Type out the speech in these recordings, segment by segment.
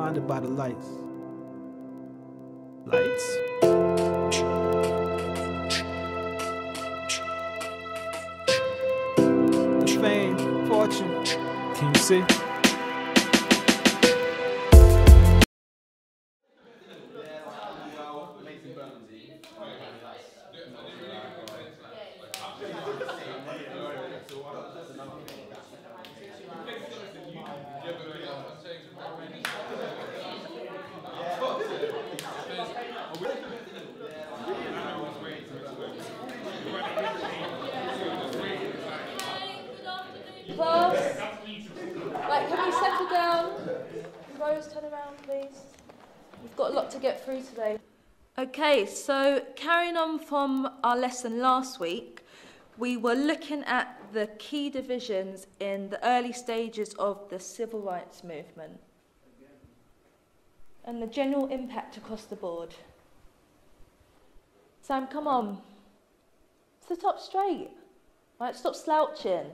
blinded by the lights. Lights? The fame, fortune, can you see? Class, right, can we settle down? Rose, turn around, please. We've got a lot to get through today. Okay, so carrying on from our lesson last week, we were looking at the key divisions in the early stages of the civil rights movement and the general impact across the board. Sam, come on. Sit up straight. Right, stop slouching.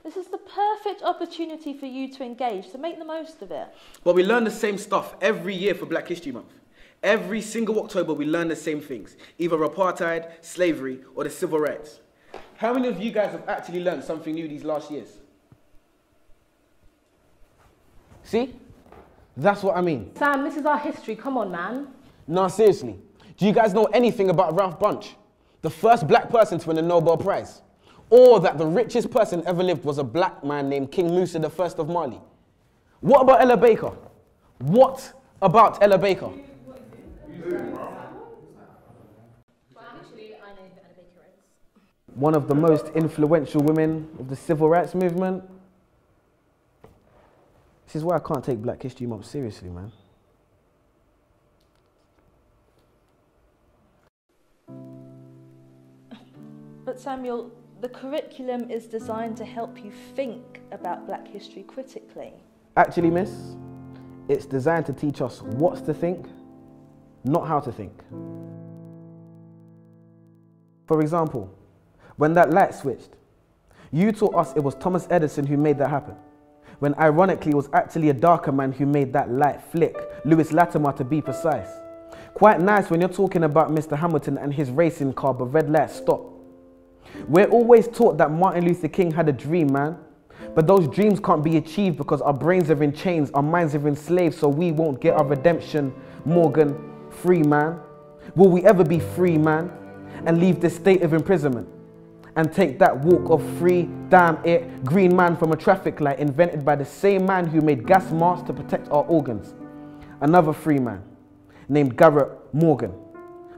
This is the perfect opportunity for you to engage, so make the most of it. But we learn the same stuff every year for Black History Month. Every single October we learn the same things, either apartheid, slavery, or the civil rights. How many of you guys have actually learned something new these last years? See? That's what I mean. Sam, this is our history, come on, man. No, seriously. Do you guys know anything about Ralph Bunche, the first black person to win a Nobel Prize? Or that the richest person ever lived was a black man named King Musa I of Mali? What about Ella Baker? What about Ella Baker? One of the most influential women of the civil rights movement. This is why I can't take Black History Month seriously, man. But Samuel, the curriculum is designed to help you think about Black history critically. Actually, miss, it's designed to teach us what to think, not how to think. For example, when that light switched, you taught us it was Thomas Edison who made that happen, when ironically it was actually a darker man who made that light flick, Lewis Latimer to be precise. Quite nice when you're talking about Mr. Hamilton and his racing car, but red lights stop. We're always taught that Martin Luther King had a dream, man. But those dreams can't be achieved because our brains are in chains, our minds are enslaved, so we won't get our redemption. Morgan, free, man. Will we ever be free, man? And leave this state of imprisonment? And take that walk of free, damn it, green man from a traffic light invented by the same man who made gas masks to protect our organs. Another free man named Garrett Morgan.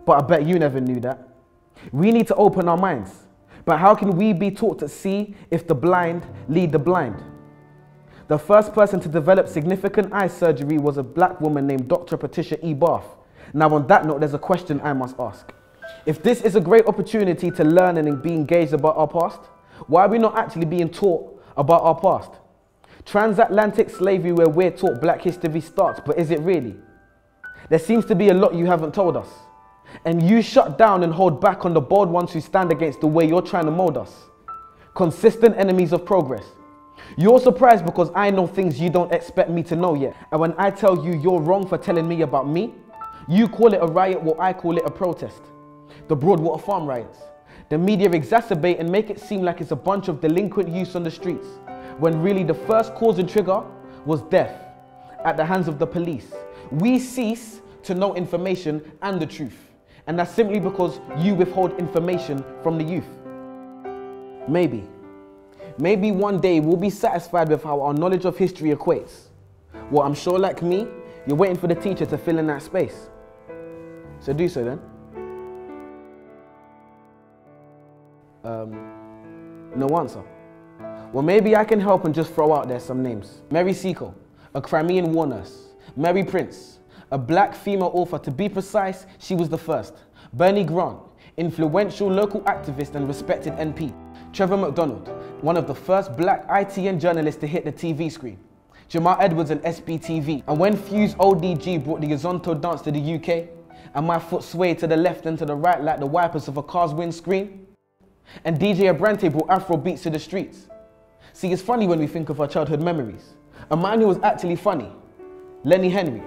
But I bet you never knew that. We need to open our minds. But how can we be taught to see if the blind lead the blind? The first person to develop significant eye surgery was a black woman named Dr. Patricia E. Barth. Now on that note, there's a question I must ask. If this is a great opportunity to learn and be engaged about our past, why are we not actually being taught about our past? Transatlantic slavery where we're taught Black history starts, but is it really? There seems to be a lot you haven't told us. And you shut down and hold back on the bold ones who stand against the way you're trying to mold us. Consistent enemies of progress. You're surprised because I know things you don't expect me to know yet. And when I tell you you're wrong for telling me about me, you call it a riot while I call it a protest. The Broadwater Farm riots. The media exacerbate and make it seem like it's a bunch of delinquent youths on the streets, when really the first cause and trigger was death at the hands of the police. We cease to know information and the truth. And that's simply because you withhold information from the youth. Maybe one day we'll be satisfied with how our knowledge of history equates. Well, I'm sure like me, you're waiting for the teacher to fill in that space. So do so then. No answer. Well, maybe I can help and just throw out there some names. Mary Seacole, a Crimean war nurse. Mary Prince, a black female author. To be precise, she was the first. Bernie Grant, influential local activist and respected MP. Trevor McDonald, one of the first black ITN journalists to hit the TV screen. Jamal Edwards and SBTV. And when Fuse ODG brought the Azonto dance to the UK, and my foot swayed to the left and to the right like the wipers of a car's windscreen, and DJ Abrante brought Afro beats to the streets. See, it's funny when we think of our childhood memories. A man who was actually funny, Lenny Henry.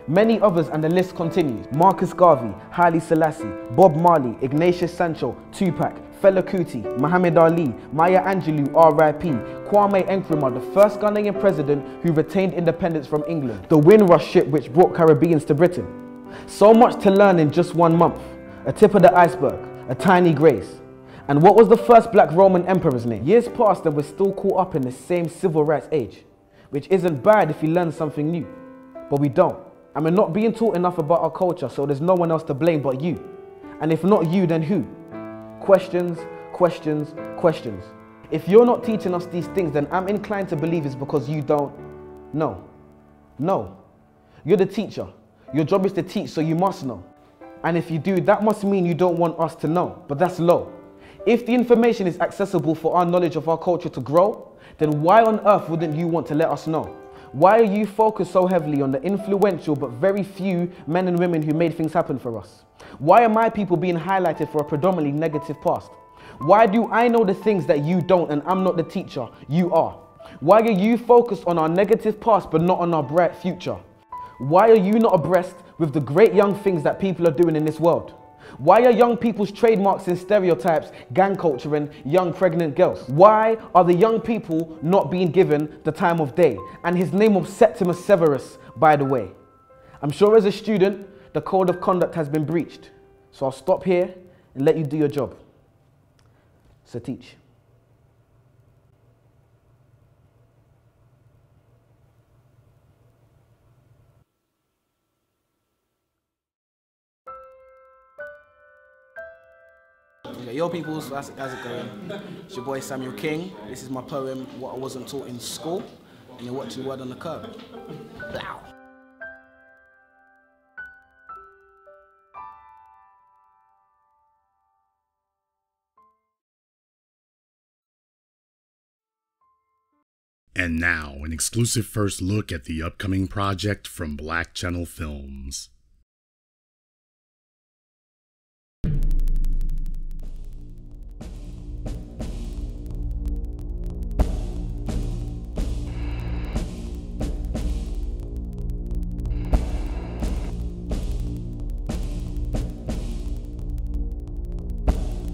Many others, and the list continues. Marcus Garvey, Haile Selassie, Bob Marley, Ignatius Sancho, Tupac, Fela Kuti, Muhammad Ali, Maya Angelou, R.I.P., Kwame Nkrumah, the first Ghanaian president who retained independence from England, the Windrush ship which brought Caribbeans to Britain. So much to learn in just 1 month. A tip of the iceberg, a tiny grace. And what was the first black Roman emperor's name? Years passed and we're still caught up in the same civil rights age, which isn't bad if you learn something new, but we don't. And we're not being taught enough about our culture, so there's no one else to blame but you. And if not you, then who? Questions, questions, questions. If you're not teaching us these things, then I'm inclined to believe it's because you don't know. No. You're the teacher. Your job is to teach, so you must know. And if you do, that must mean you don't want us to know, but that's low. If the information is accessible for our knowledge of our culture to grow, then why on earth wouldn't you want to let us know? Why are you focused so heavily on the influential but very few men and women who made things happen for us? Why are my people being highlighted for a predominantly negative past? Why do I know the things that you don't and I'm not the teacher, you are? Why are you focused on our negative past but not on our bright future? Why are you not abreast with the great young things that people are doing in this world? Why are young people's trademarks and stereotypes gang culture and young pregnant girls? Why are the young people not being given the time of day? And his name was Septimus Severus, by the way. I'm sure as a student, the code of conduct has been breached. So I'll stop here and let you do your job. So teach. Yo peoples, how's it going? It's your boy Samuel King. This is my poem, What I Wasn't Taught in School. And you're watching Word on the Curb. Blow. And now, an exclusive first look at the upcoming project from Black Channel Films.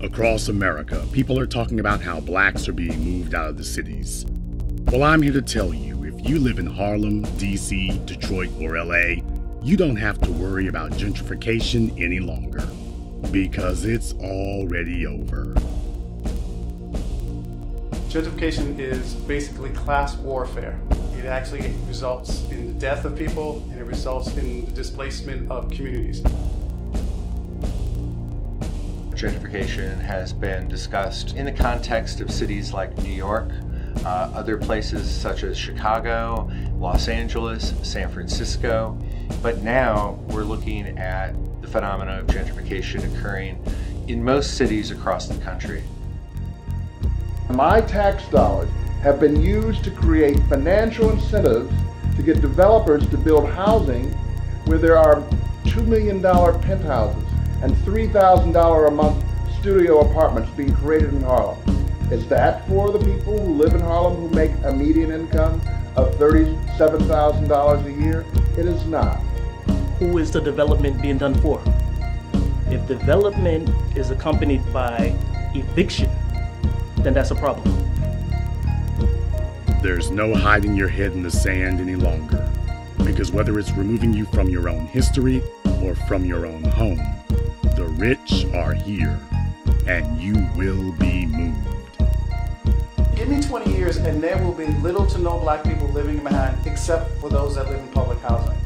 Across America, people are talking about how blacks are being moved out of the cities. Well, I'm here to tell you, if you live in Harlem, DC, Detroit, or LA, you don't have to worry about gentrification any longer, because it's already over. Gentrification is basically class warfare. It actually results in the death of people, and it results in the displacement of communities. Gentrification has been discussed in the context of cities like New York, other places such as Chicago, Los Angeles, San Francisco, but now we're looking at the phenomena of gentrification occurring in most cities across the country. My tax dollars have been used to create financial incentives to get developers to build housing where there are $2 million penthouses and $3,000 a month studio apartments being created in Harlem. Is that for the people who live in Harlem who make a median income of $37,000 a year? It is not. Who is the development being done for? If development is accompanied by eviction, then that's a problem. There's no hiding your head in the sand any longer, because whether it's removing you from your own history or from your own home, the rich are here, and you will be moved. Give me 20 years and there will be little to no black people living in Manhattan except for those that live in public housing.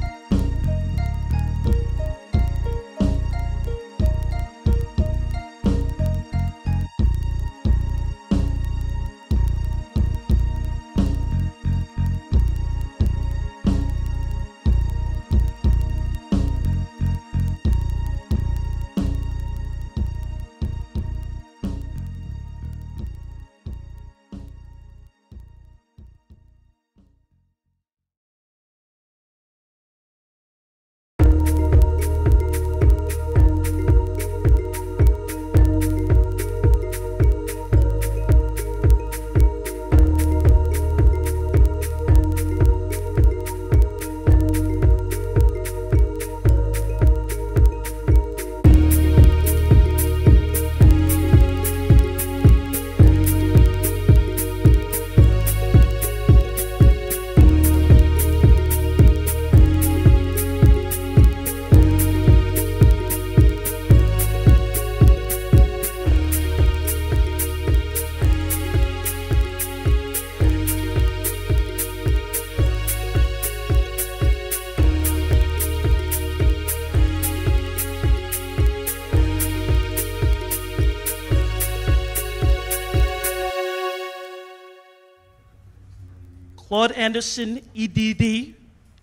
Claude Anderson, EDD,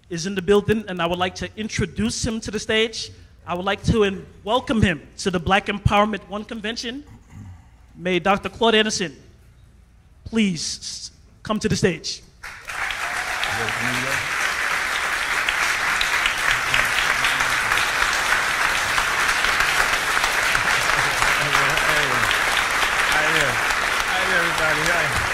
is in the building, and I would like to introduce him to the stage. I would like to welcome him to the Black Empowerment One Convention. May Dr. Claude Anderson please come to the stage. Hi, everybody. Hi.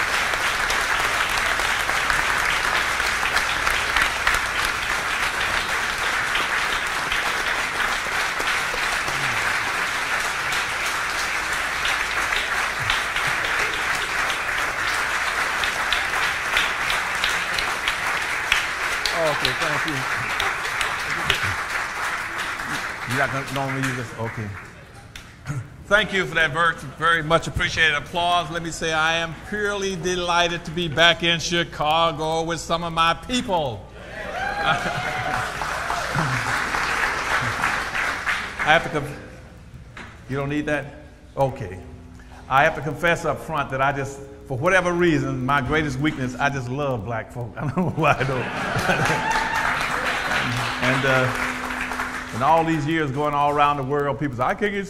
Okay, thank you. You're not going to normally use this? Okay. Thank you for that very much appreciated applause. Let me say I am purely delighted to be back in Chicago with some of my people. I have to you don't need that? Okay. I have to confess up front that I just, for whatever reason, my greatest weakness, I just love black folk. I don't know why I don't. And all these years going all around the world, people say, I can't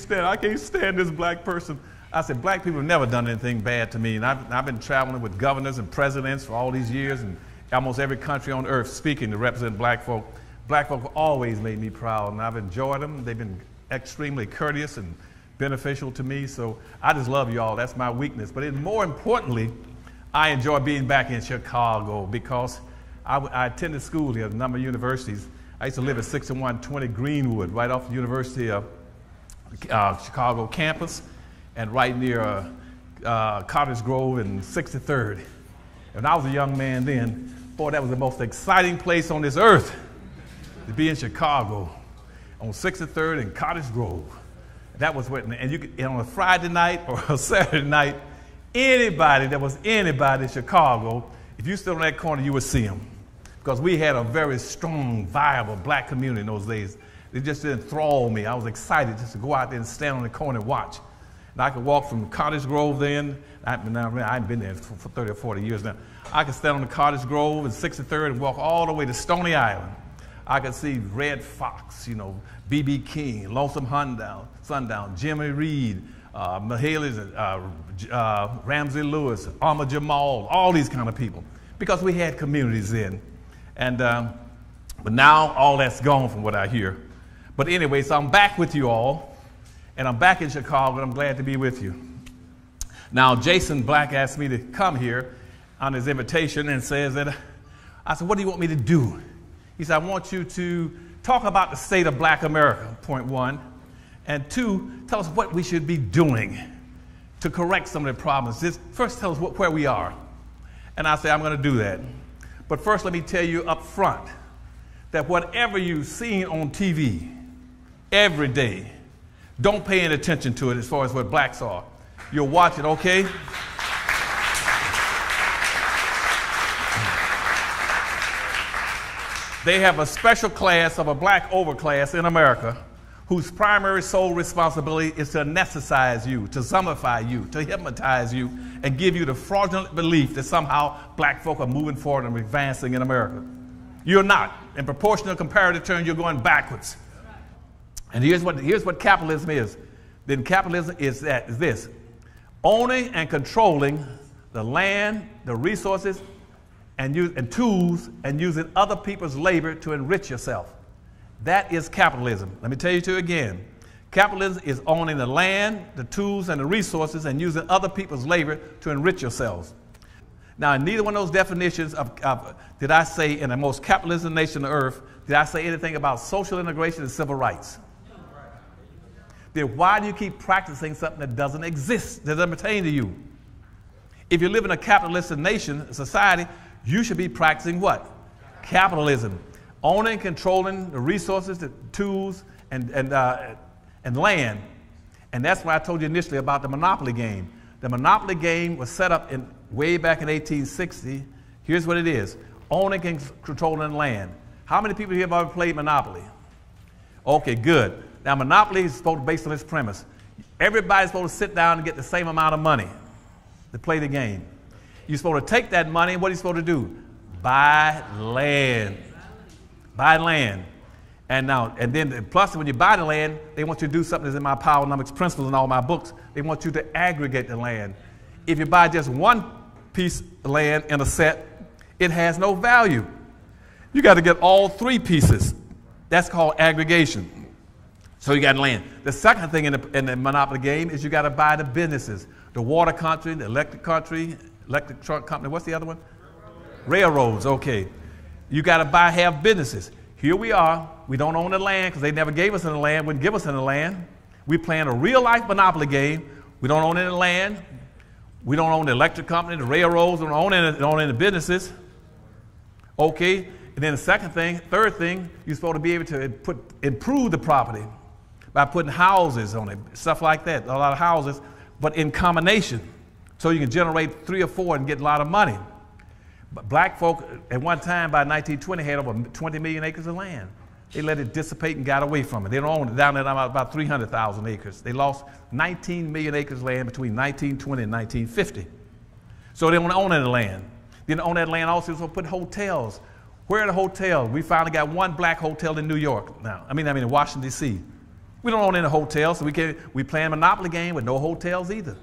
stand this black person. I said, black people have never done anything bad to me. And I've been traveling with governors and presidents for all these years in almost every country on earth speaking to represent black folk. Black folk have always made me proud, and I've enjoyed them. They've been extremely courteous and beneficial to me, so I just love you all. That's my weakness. But more importantly, I enjoy being back in Chicago because I attended school here at a number of universities. I used to live at 6120 Greenwood, right off the University of Chicago campus, and right near Cottage Grove and 63rd. And I was a young man then. Boy, that was the most exciting place on this earth to be in Chicago, on 63rd and Cottage Grove. That was what, and you could, on a Friday night or a Saturday night, anybody in Chicago, if you stood on that corner, you would see them. Because we had a very strong, viable black community in those days. It just enthralled me. I was excited just to go out there and stand on the corner and watch. And I could walk from Cottage Grove then. I've been there for 30 or 40 years now. I could stand on the Cottage Grove and 63rd and walk all the way to Stony Island. I could see Red Fox, B.B. King, Lonesome Sundown, Jimmy Reed, Mahaley's, Ramsey Lewis, Ahmad Jamal, all these kind of people. Because we had communities then. And, but now all that's gone from what I hear. But anyway, so I'm back with you all, and I'm back in Chicago, and I'm glad to be with you. Now, Jason Black asked me to come here on his invitation and says that, I said, what do you want me to do? He said, I want you to talk about the state of black America, point one, and two, tell us what we should be doing to correct some of the problems. Just first tell us where we are. And I say, I'm going to do that. But first, let me tell you up front that whatever you've seen on TV every day, don't pay any attention to it as far as what blacks are. You'll watch it, okay? They have a special class of a black overclass in America whose primary sole responsibility is to anesthetize you, to zombify you, to hypnotize you, and give you the fraudulent belief that somehow black folk are moving forward and advancing in America. You're not. In proportional comparative terms, you're going backwards. And here's what capitalism is. Then capitalism is this: owning and controlling the land, the resources, and tools, and using other people's labor to enrich yourself. That is capitalism. Let me tell you again. Capitalism is owning the land, the tools, and the resources, and using other people's labor to enrich yourselves. Now, in neither one of those definitions did I say, in the most capitalist nation on earth, did I say anything about social integration and civil rights. Then why do you keep practicing something that doesn't exist, that doesn't pertain to you? If you live in a capitalist nation, society, you should be practicing what? Capitalism. Owning and controlling the resources, the tools, and land. And that's why I told you initially about the monopoly game. The monopoly game was set up way back in 1860. Here's what it is: owning and controlling land. How many people here have ever played Monopoly? Okay, good. Now, Monopoly is supposed to be based on this premise. Everybody's supposed to sit down and get the same amount of money to play the game. You're supposed to take that money, and what are you supposed to do? Buy land. Buy land. And then plus when you buy the land, they want you to do something that's in my power economics principles and all my books. They want you to aggregate the land. If you buy just one piece of land in a set, it has no value. You got to get all three pieces. That's called aggregation. So you got land. The second thing in the monopoly game is you got to buy the businesses. The water country, the electric truck company, what's the other one? Railroads, okay. You got to have businesses. Here we are. We don't own the land because they never gave us any land, wouldn't give us any land. We're playing a real-life monopoly game. We don't own any land. We don't own the electric company, the railroads. We don't own any businesses. Okay. And then the third thing, you're supposed to be able to improve the property by putting houses on it, stuff like that, a lot of houses, but in combination. So you can generate 3 or 4 and get a lot of money. But black folk at one time by 1920 had over 20 million acres of land. They let it dissipate and got away from it. They don't own it down there about 300,000 acres. They lost 19 million acres of land between 1920 and 1950. So they don't own any land. They didn't own that land also, so put hotels. Where are the hotels? We finally got one black hotel in New York now. I mean in Washington, D.C. We don't own any hotels, so we play a monopoly game with no hotels either.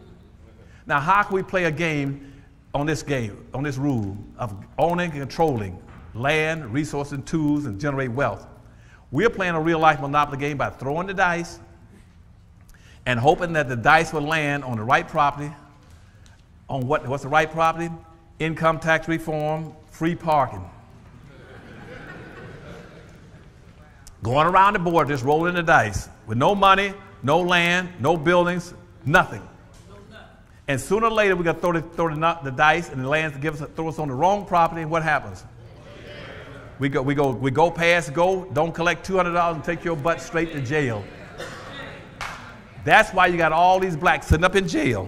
Now, how can we play a game, on this rule of owning and controlling land, resources, and tools, and generate wealth? We're playing a real-life monopoly game by throwing the dice and hoping that the dice will land on the right property. On what's the right property? Income tax reform, free parking. Going around the board, just rolling the dice with no money, no land, no buildings, nothing. And sooner or later, we're going to throw the dice and the land throw us on the wrong property, and what happens? We go past go, don't collect $200 and take your butt straight to jail. That's why you got all these blacks sitting up in jail.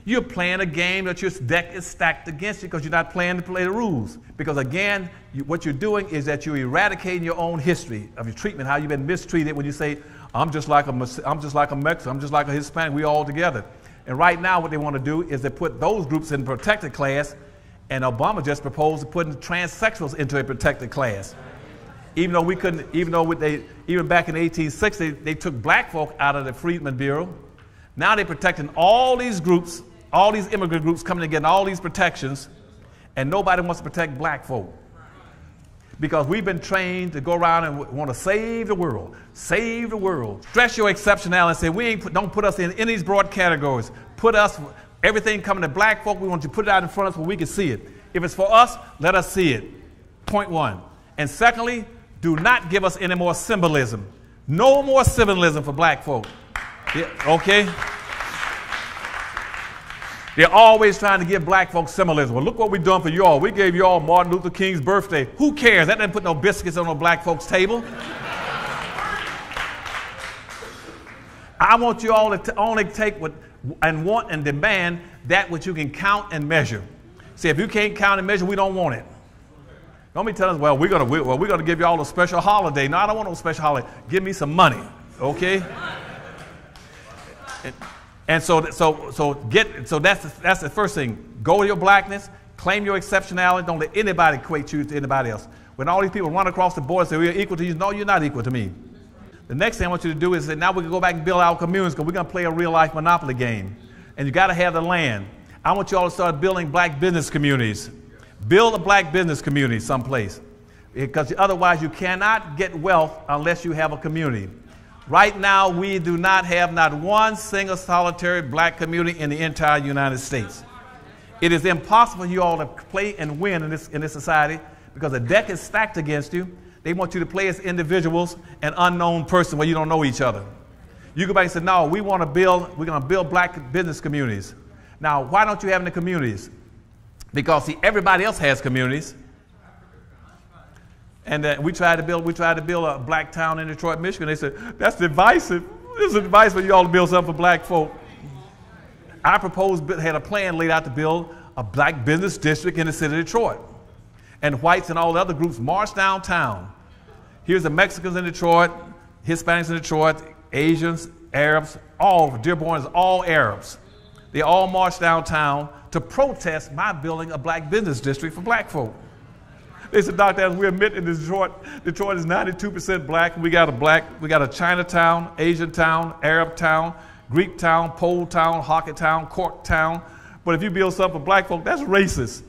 You're playing a game that your deck is stacked against you because you're not playing to play the rules. Because again, what you're doing is that you're eradicating your own history of your treatment, how you've been mistreated when you say, I'm just like a Mexican, I'm just like a Hispanic, we all together. And right now what they want to do is to put those groups in protected class, and Obama just proposed to put transsexuals into a protected class. Even though we couldn't, even back in the 1860s, they took black folk out of the Freedmen Bureau. Now they're protecting all these groups, all these immigrant groups coming and getting all these protections, and nobody wants to protect black folk. Because we've been trained to go around and want to save the world. Save the world. Stress your exceptionality and say, don't put us in any of these broad categories. Put us, everything coming to black folk, we want you to put it out in front of us where we can see it. If it's for us, let us see it. Point one. And secondly, do not give us any more symbolism. No more symbolism for black folk. Yeah, okay? They're always trying to give black folks symbolism. Well, look what we've done for y'all. We gave y'all Martin Luther King's birthday. Who cares? That doesn't put no biscuits on no black folks' table. I want you all to only take and want and demand that which you can count and measure. See, if you can't count and measure, we don't want it. Don't be telling us, well, we're gonna give you all a special holiday. No, I don't want no special holiday. Give me some money, okay? And so that's the first thing. Go to your blackness, claim your exceptionality. Don't let anybody equate you to anybody else. When all these people run across the board and say, we're equal to you, no, you're not equal to me. The next thing I want you to do is that now we can go back and build our communities because we're going to play a real-life monopoly game. And you got to have the land. I want you all to start building black business communities. Build a black business community someplace. Because otherwise you cannot get wealth unless you have a community. Right now, we do not have not one single solitary black community in the entire United States. It is impossible for you all to play and win in this society because the deck is stacked against you. They want you to play as individuals, an unknown person where you don't know each other. You go back and say, no, we're going to build black business communities. Now, why don't you have any communities? Because, see, everybody else has communities. And we tried to build a black town in Detroit, Michigan. They said, that's divisive. This is advice for you all to build something for black folk. I had a plan laid out to build a black business district in the city of Detroit. And whites and all the other groups marched downtown. Here's the Mexicans in Detroit, Hispanics in Detroit, Asians, Arabs, all, Dearborn is all Arabs. They all marched downtown to protest my building a black business district for black folk. They said, Dr. Adams, we're admitting Detroit is 92% black. We got a Chinatown, Asian town, Arab town, Greek town, Pole town, Hockey town, Cork town. But if you build something for black folk, that's racist.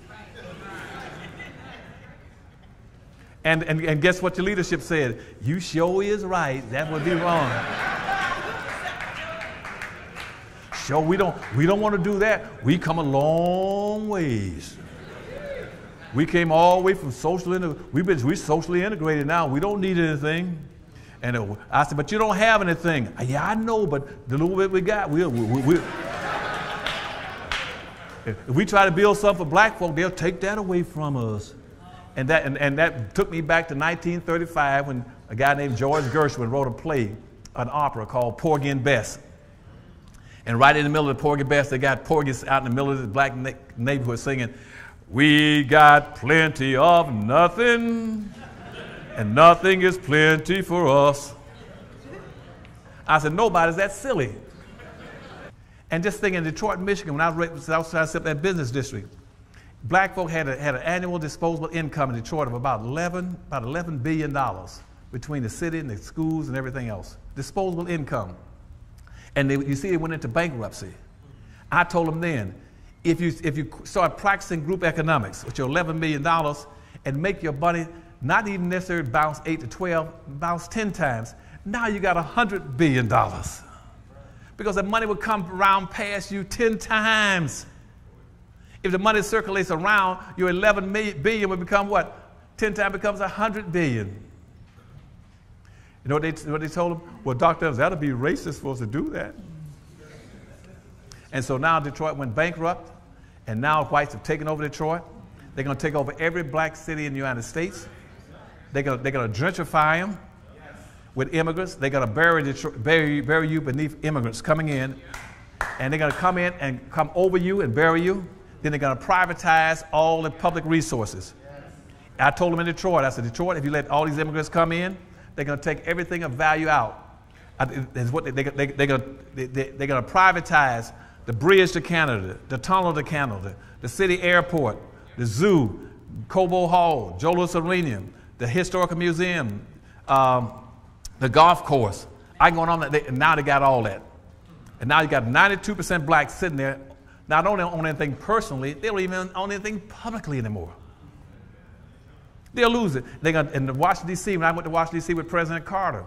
And guess what your leadership said? You sure is right. That would be wrong. Sure, we don't want to do that. We come a long ways. We came all the way from we're socially integrated now. We don't need anything. And I said, but you don't have anything. Yeah, I know, but the little bit we got, if we try to build something for black folk, they'll take that away from us. And that took me back to 1935 when a guy named George Gershwin wrote a play, an opera called Porgy and Bess. And right in the middle of the Porgy and Bess, they got porgies out in the middle of the black neighborhood singing, we got plenty of nothing, and nothing is plenty for us. I said, nobody's that silly. And just think in Detroit, Michigan, when I was outside that business district, black folk had an annual disposable income in Detroit of about $11 billion between the city and the schools and everything else. Disposable income. And you see, they went into bankruptcy. I told them then, if you start practicing group economics with your $11 million and make your money not even necessarily bounce 8 to 12, bounce 10 times, now you got $100 billion. Because the money would come around past you 10 times. If the money circulates around, your 11 billion would become what? 10 times becomes 100 billion. You know what they told him? Well, Dr. Evans, that'll be racist for us to do that. And so now Detroit went bankrupt, and now whites have taken over Detroit. They're going to take over every black city in the United States. They're going to gentrify them with immigrants. They're going to bury you beneath immigrants coming in, and they're going to come in and come over you and bury you. Then they're going to privatize all the public resources. I told them in Detroit, I said, Detroit, if you let all these immigrants come in, they're going to take everything of value out. They're going to privatize the bridge to Canada, the tunnel to Canada, the city airport, the zoo, Cobo Hall, Joe Louis Arena, the historical museum, the golf course. I can go on that. Now they got all that. And now you got 92% blacks sitting there, not only own anything personally, they don't even own anything publicly anymore. They'll lose it. In Washington, D.C., when I went to Washington, D.C. with President Carter,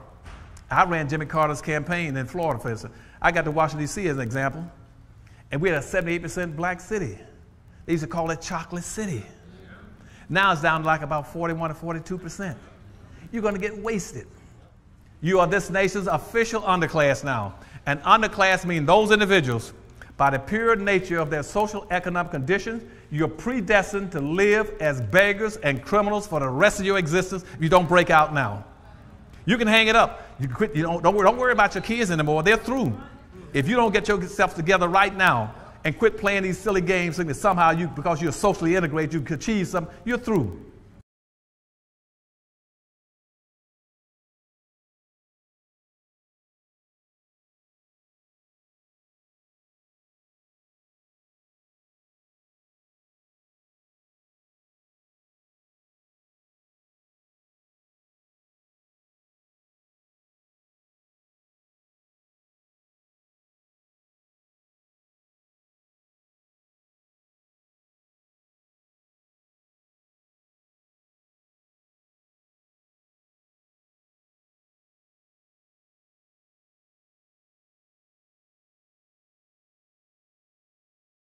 I ran Jimmy Carter's campaign in Florida, for instance. I got to Washington, D.C. as an example, and we had a 78% black city. They used to call it Chocolate City. Now it's down to like about 41 or 42%. You're going to get wasted. You are this nation's official underclass now. And underclass means those individuals, by the pure nature of their social economic conditions, you're predestined to live as beggars and criminals for the rest of your existence if you don't break out now. You can hang it up. You quit, don't worry about your kids anymore. They're through. If you don't get yourself together right now and quit playing these silly games thinking that somehow because you're socially integrated, you can achieve something, you're through.